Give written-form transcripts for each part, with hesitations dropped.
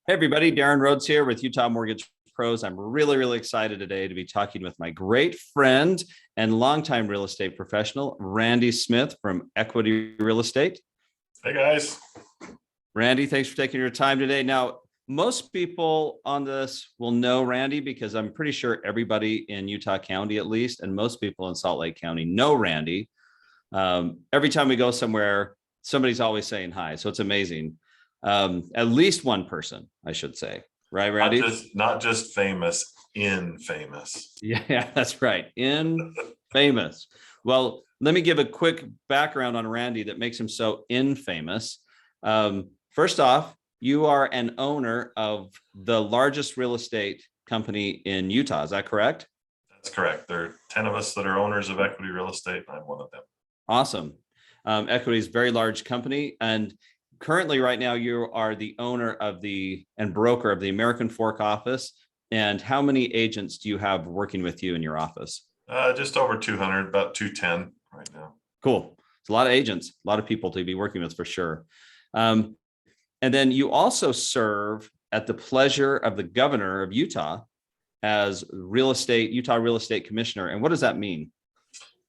Hey everybody, Darren Rhodes here with Utah Mortgage Pros. I'm really excited today to be talking with my great friend and longtime real estate professional, Randy Smith from Equity Real Estate. Hey guys. Randy, thanks for taking your time today. Now, most people on this will know Randy because I'm pretty sure everybody in Utah County, at least, and most people in Salt Lake County know Randy. Every time we go somewhere, somebody's always saying hi. So it's amazing. At least one person, I should say. Right, Randy? Not just famous, infamous. Yeah, that's right. Infamous. Well, let me give a quick background on Randy that makes him so infamous. First off, you are an owner of the largest real estate company in Utah. Is that correct? That's correct. There are 10 of us that are owners of Equity Real Estate, and I'm one of them. Awesome. Equity is a very large company. And currently, right now, you are the owner of and broker of the American Fork office. And how many agents do you have working with you in your office? Just over 200, about 210 right now. Cool. It's a lot of agents, a lot of people to be working with for sure. And then you also serve at the pleasure of the governor of Utah as Utah Real Estate Commissioner. And what does that mean?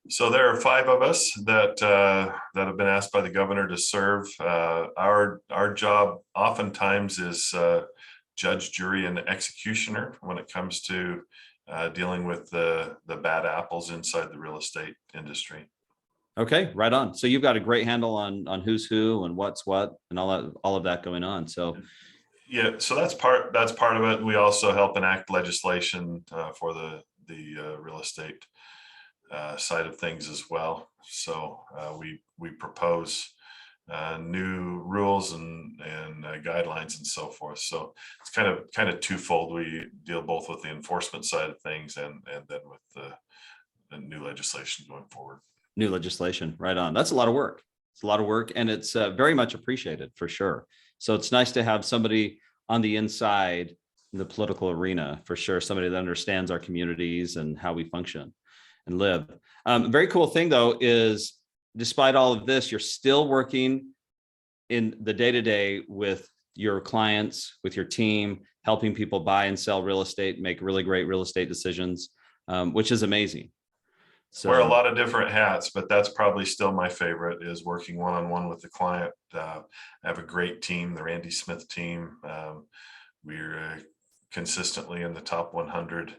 So there are 5 of us that have been asked by the governor to serve. Our job oftentimes is judge, jury, and executioner when it comes to dealing with the bad apples inside the real estate industry. Okay, right on. So you've got a great handle on who's who and what's what and all of that going on. So yeah, so that's part of it. We also help enact legislation for the real estate side of things as well. So we propose new rules and guidelines and so forth. So it's kind of twofold. We deal both with the enforcement side of things and then with the new legislation going forward. New legislation, right on. That's a lot of work. It's a lot of work, and it's very much appreciated for sure. So it's nice to have somebody on the inside in the political arena for sure. Somebody that understands our communities and how we function and live. Very cool thing though is, despite all of this, you're still working in the day-to-day with your clients, with your team, helping people buy and sell real estate, make really great real estate decisions, which is amazing. So wear a lot of different hats, but that's probably still my favorite, is working one-on-one with the client. I have a great team, the Randy Smith team. We're consistently in the top 100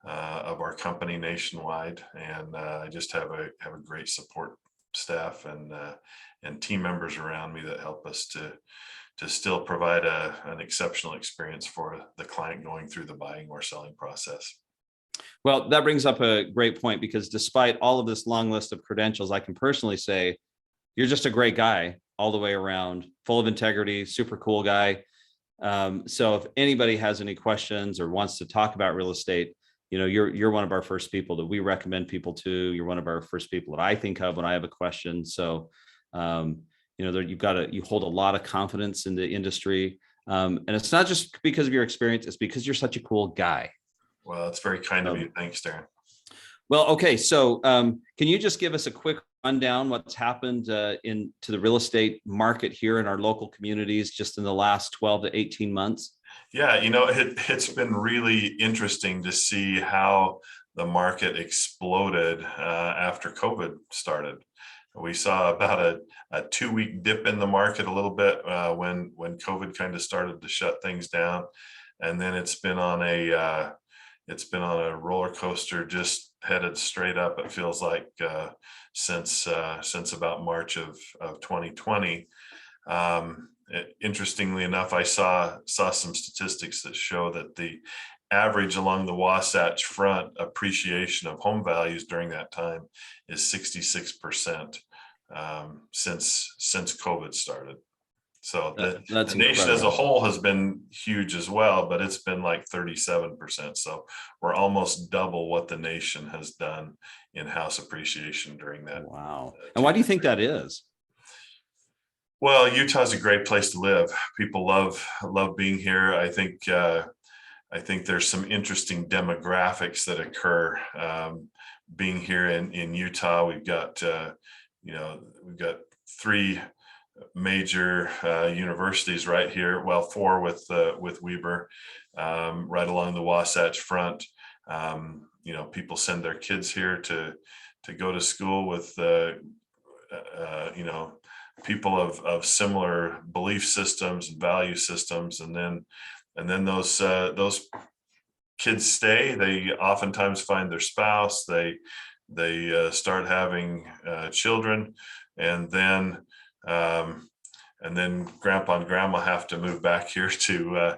of our company nationwide, and I just have a great support staff and team members around me that help us to still provide an exceptional experience for the client going through the buying or selling process. Well, that brings up a great point, because despite all of this long list of credentials, I can personally say you're just a great guy all the way around, full of integrity, super cool guy. So if anybody has any questions or wants to talk about real estate, you're one of our first people that we recommend people to. You're one of our first people that I think of when I have a question. So, you hold a lot of confidence in the industry. And it's not just because of your experience, it's because you're such a cool guy. Well, that's very kind of you. Thanks, Darren. Well, okay. So can you just give us a quick rundown what's happened to the real estate market here in our local communities just in the last 12 to 18 months? Yeah, it's been really interesting to see how the market exploded after COVID started. We saw about a 2-week dip in the market a little bit when COVID kind of started to shut things down, and then it's been on a roller coaster, just headed straight up. It feels like since about March of 2020. Interestingly enough, I saw some statistics that show that the average along the Wasatch Front appreciation of home values during that time is 66% since COVID started. So the nation as a whole has been huge as well, but it's been like 37%. So we're almost double what the nation has done in house appreciation during that. Wow. And why do you think that is? Well, Utah's a great place to live. People love being here. I think there's some interesting demographics that occur being here in Utah. We've got 3 major universities right here. Well, 4 with Weber, right along the Wasatch Front. People send their kids here to go to school with people of similar belief systems and value systems, and then those kids stay. They oftentimes find their spouse. They start having children, and then grandpa and grandma have to move back here to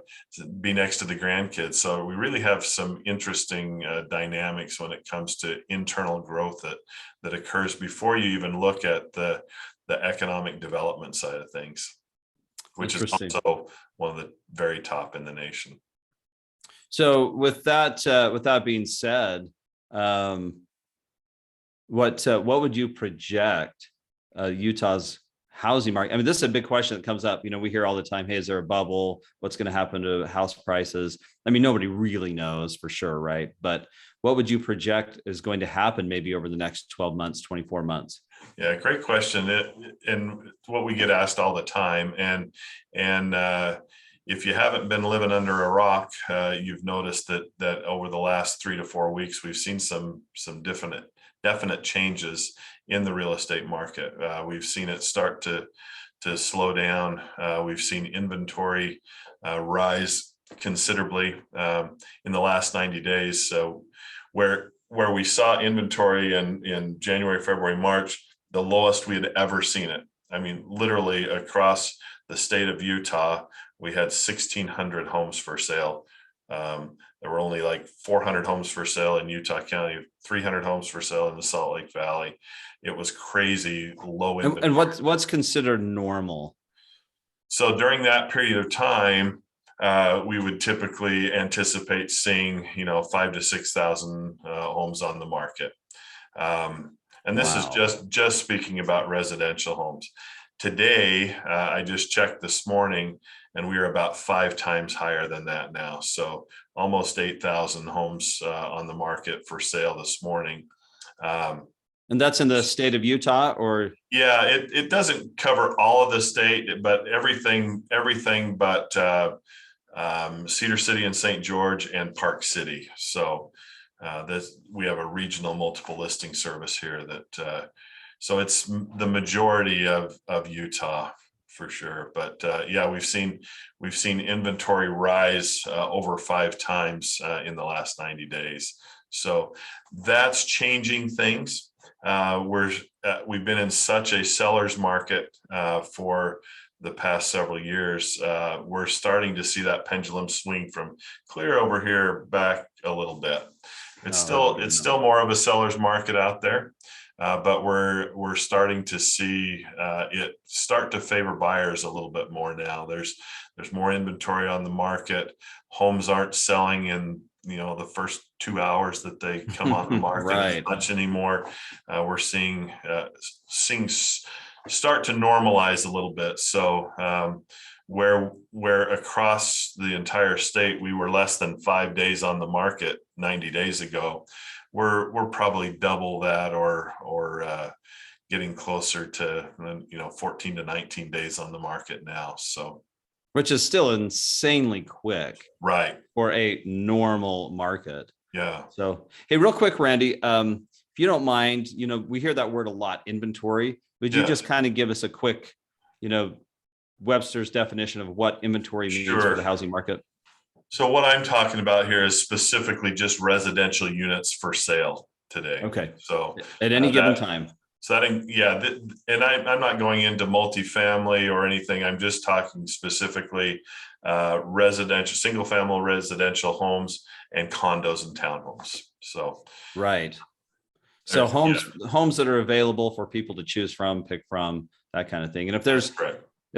be next to the grandkids. So we really have some interesting dynamics when it comes to internal growth that occurs before you even look at the economic development side of things, which is Interesting. also one of the very top in the nation. So with that being said, what would you project Utah's housing market? I mean, this is a big question that comes up. We hear all the time, hey, is there a bubble? What's going to happen to house prices? I mean, nobody really knows for sure, right? But what would you project is going to happen maybe over the next 12 months, 24 months? Yeah, great question. And what we get asked all the time. And if you haven't been living under a rock, you've noticed that over the last 3 to 4 weeks, we've seen some definite changes in the real estate market. We've seen it start to slow down. We've seen inventory rise considerably in the last 90 days. So where we saw inventory in January, February, March, the lowest we had ever seen it. I mean, literally across the state of Utah, we had 1,600 homes for sale. There were only like 400 homes for sale in Utah County, 300 homes for sale in the Salt Lake Valley. It was crazy low inventory. And what's considered normal? So during that period of time, we would typically anticipate seeing, 5,000 to 6,000 homes on the market. And this is just speaking about residential homes. Today, I just checked this morning, and we are about 5 times higher than that now. So almost 8,000 homes on the market for sale this morning. And that's in the state of Utah, or? Yeah, it doesn't cover all of the state, but everything but Cedar City and St. George and Park City. So we have a regional multiple listing service here so it's the majority of Utah for sure. But yeah, we've seen inventory rise over 5 times in the last 90 days. So that's changing things. We've been in such a seller's market for the past several years. We're starting to see that pendulum swing from clear over here back a little bit. It's still more of a seller's market out there. But we're starting to see it start to favor buyers a little bit more now. There's more inventory on the market. Homes aren't selling in the first 2 hours that they come on the market Right. as much anymore. We're seeing start to normalize a little bit. So where across the entire state we were less than 5 days on the market 90 days ago, we're probably double that or getting closer to 14 to 19 days on the market now. So which is still insanely quick, right, for a normal market. Yeah. So hey, real quick, Randy, if you don't mind, we hear that word a lot, inventory. Would you just kind of give us a quick, Webster's definition of what inventory means for the housing market? So what I'm talking about here is specifically just residential units for sale today. Okay. So at any given time. So and I'm not going into multifamily or anything. I'm just talking specifically residential, single family residential homes and condos and townhomes. So right. So homes that are available for people to choose from, pick from, that kind of thing. And if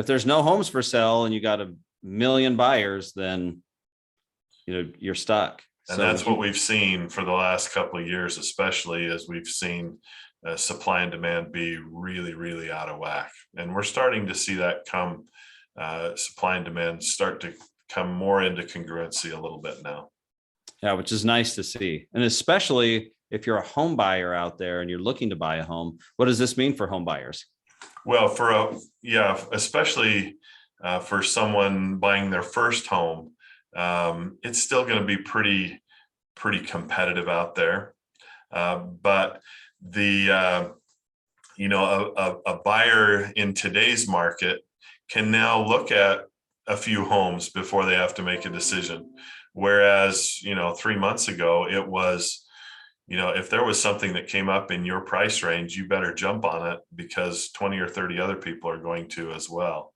there's no homes for sale and you got 1 million buyers, then you're stuck. And that's what we've seen for the last couple of years, especially as we've seen supply and demand be really, really out of whack. And we're starting to see that supply and demand start to come more into congruency a little bit now. Yeah, which is nice to see. And especially if you're a home buyer out there and you're looking to buy a home, what does this mean for home buyers? Well, especially for someone buying their first home, it's still going to be pretty competitive out there. But the a buyer in today's market can now look at a few homes before they have to make a decision. Whereas 3 months ago, it was, if there was something that came up in your price range, you better jump on it because 20 or 30 other people are going to as well.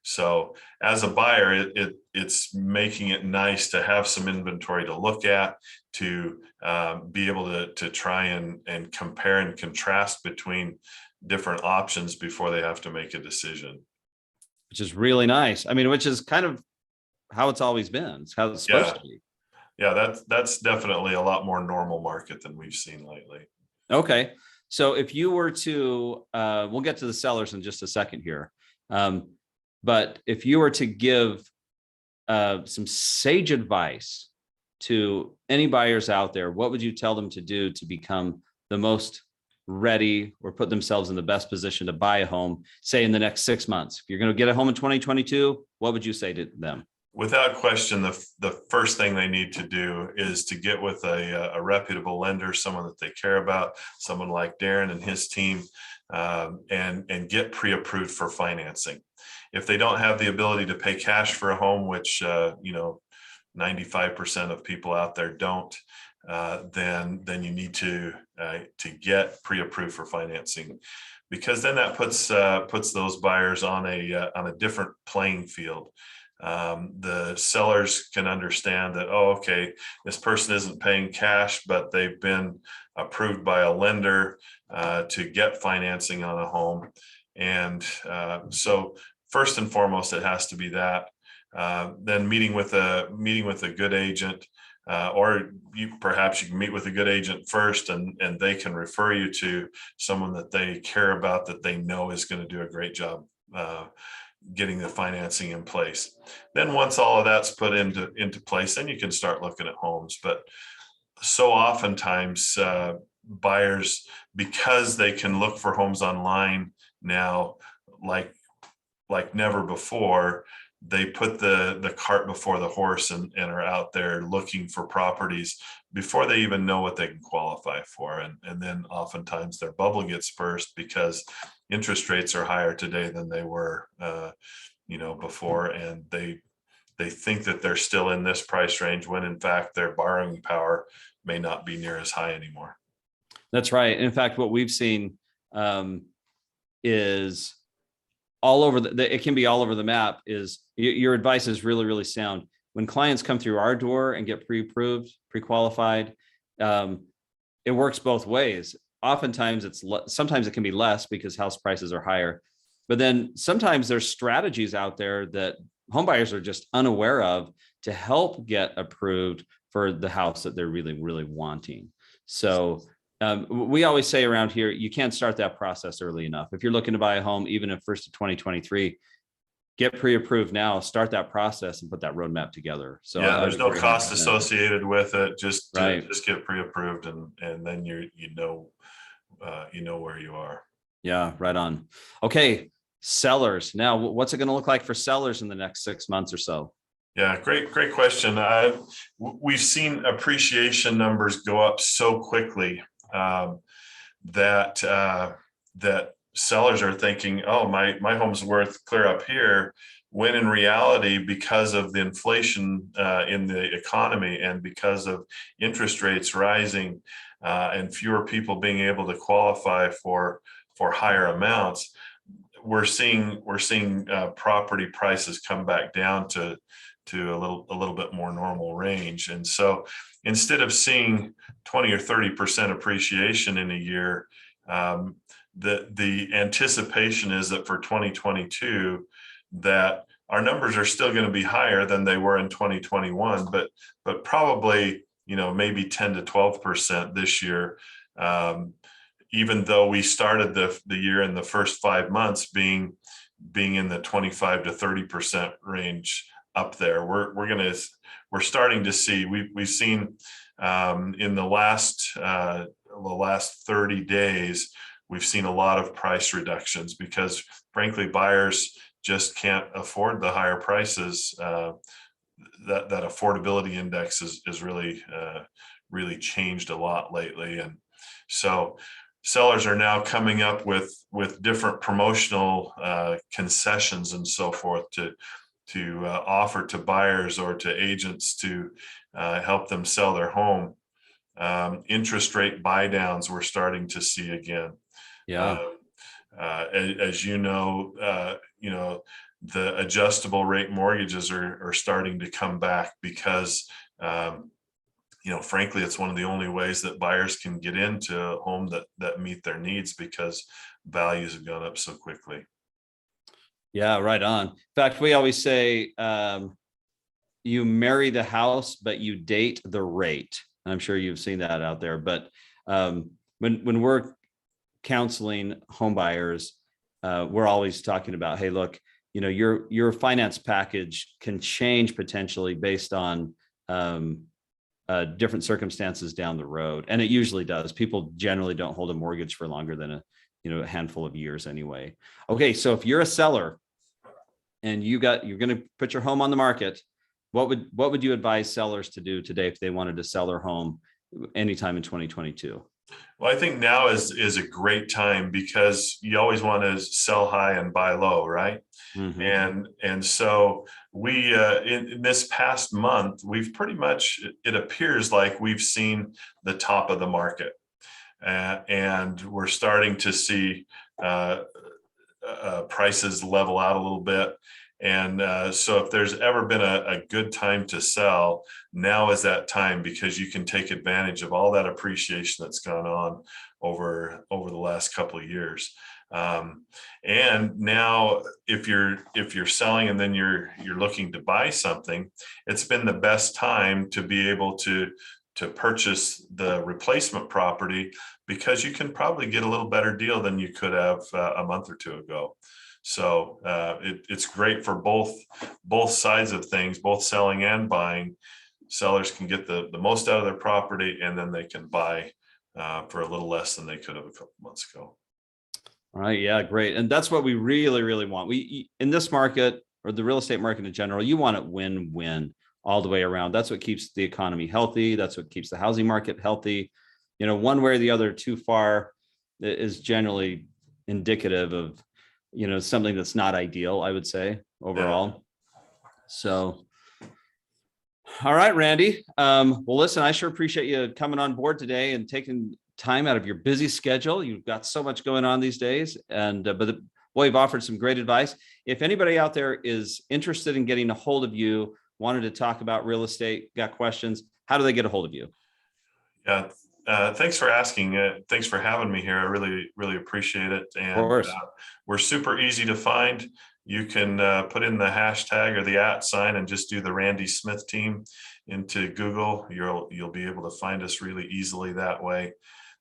So as a buyer, it's making it nice to have some inventory to look at, to be able to try and compare and contrast between different options before they have to make a decision. Which is really nice. I mean, which is kind of how it's always been. It's how it's supposed Yeah, to be. yeah, that's definitely a lot more normal market than we've seen lately. Okay. So if you were to, we'll get to the sellers in just a second here. But if you were to give some sage advice to any buyers out there, what would you tell them to do to become the most ready or put themselves in the best position to buy a home, say in the next 6 months? If you're going to get a home in 2022, what would you say to them? Without question, the first thing they need to do is to get with a reputable lender, someone that they care about, someone like Darren and his team, and get pre-approved for financing. If they don't have the ability to pay cash for a home, which 95% of people out there don't, then you need to get pre-approved for financing, because then that puts those buyers on a different playing field. The sellers can understand that, oh, okay, this person isn't paying cash, but they've been approved by a lender to get financing on a home. And so first and foremost, it has to be that. Then meeting with a good agent, or perhaps you can meet with a good agent first, and they can refer you to someone that they care about, that they know is going to do a great job getting the financing in place. Then once all of that's put into place, then you can start looking at homes. But so oftentimes buyers, because they can look for homes online now like never before, they put the cart before the horse and are out there looking for properties before they even know what they can qualify for. And then oftentimes their bubble gets burst because interest rates are higher today than they were before, and they think that they're still in this price range when in fact their borrowing power may not be near as high anymore. That's right. In fact, what we've seen is all over it can be all over the map. Is your advice is really, really sound. When clients come through our door and get pre-approved, pre-qualified, it works both ways. Oftentimes sometimes it can be less because house prices are higher, but then sometimes there's strategies out there that homebuyers are just unaware of to help get approved for the house that they're really, really wanting. So we always say around here, you can't start that process early enough. If you're looking to buy a home, even at first of 2023, get pre-approved now, start that process and put that roadmap together. So yeah, there's no cost 100%. associated with it. Just get pre-approved, and then you know where you are. Yeah, right on. Okay, sellers. Now, what's it going to look like for sellers in the next 6 months or so? Yeah, great question. We've seen appreciation numbers go up so quickly that sellers are thinking, oh, my home's worth clear up here, when in reality, because of the inflation in the economy and because of interest rates rising and fewer people being able to qualify for higher amounts, we're seeing property prices come back down to a little bit more normal range. And so instead of seeing 20 or 30% appreciation in a year, the anticipation is that for 2022, that our numbers are still going to be higher than they were in 2021, but probably maybe 10 to 12% this year. Even though we started the year in the first 5 months being in the 25 to 30% range up there, we're starting to see, we've seen in the last 30 days, we've seen a lot of price reductions because frankly, buyers just can't afford the higher prices. That affordability index is really changed a lot lately. And so sellers are now coming up with different promotional concessions and so forth to offer to buyers or to agents to help them sell their home. Interest rate buy downs we're starting to see again. Yeah. As you know, the adjustable rate mortgages are starting to come back because frankly, it's one of the only ways that buyers can get into a home that meet their needs because values have gone up so quickly. Yeah, right on. In fact, we always say you marry the house, but you date the rate. I'm sure you've seen that out there. But when we're counseling home buyers, we're always talking about, hey, look, your finance package can change potentially based on different circumstances down the road, and it usually does. People generally don't hold a mortgage for longer than a handful of years anyway. Okay, so if you're a seller and you're going to put your home on the market, what would you advise sellers to do today if they wanted to sell their home anytime in 2022? Well, I think now is a great time because you always want to sell high and buy low, right? Mm-hmm. And so we in this past month, we've pretty much, it appears like we've seen the top of the market, and we're starting to see prices level out a little bit. And so if there's ever been a good time to sell, now is that time, because you can take advantage of all that appreciation that's gone on over the last couple of years. And now if you're selling and then you're looking to buy something, it's been the best time to be able to purchase the replacement property, because you can probably get a little better deal than you could have a month or two ago. So it's great for both sides of things, both selling and buying. Sellers can get the most out of their property, and then they can buy for a little less than they could have a couple months ago. All right. Yeah, great. And that's what we really, really want. We, in this market, or the real estate market in general, you want it win-win all the way around. That's what keeps the economy healthy. That's what keeps the housing market healthy. One way or the other too far is generally indicative of, something that's not ideal, I would say, overall. Yeah. So, all right, Randy. Well, listen, I sure appreciate you coming on board today and taking time out of your busy schedule. You've got so much going on these days, and but you've offered some great advice. If anybody out there is interested in getting a hold of you, wanted to talk about real estate, got questions, how do they get a hold of you? Yeah. Thanks for asking. Thanks for having me here. I really, really appreciate it. And we're super easy to find. You can put in the hashtag or the @ and just do the Randy Smith team into Google. You'll be able to find us really easily that way.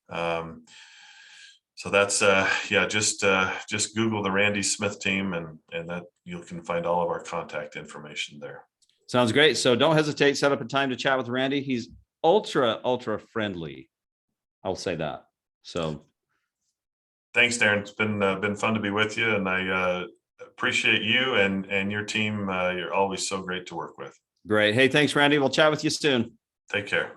So that's just Google the Randy Smith team, and that you can find all of our contact information there. Sounds great. So don't hesitate. Set up a time to chat with Randy. He's ultra friendly. I'll say that. So thanks, Darren. It's been fun to be with you, and I appreciate you and your team. You're always so great to work with. Great. Hey, thanks, Randy. We'll chat with you soon. Take care.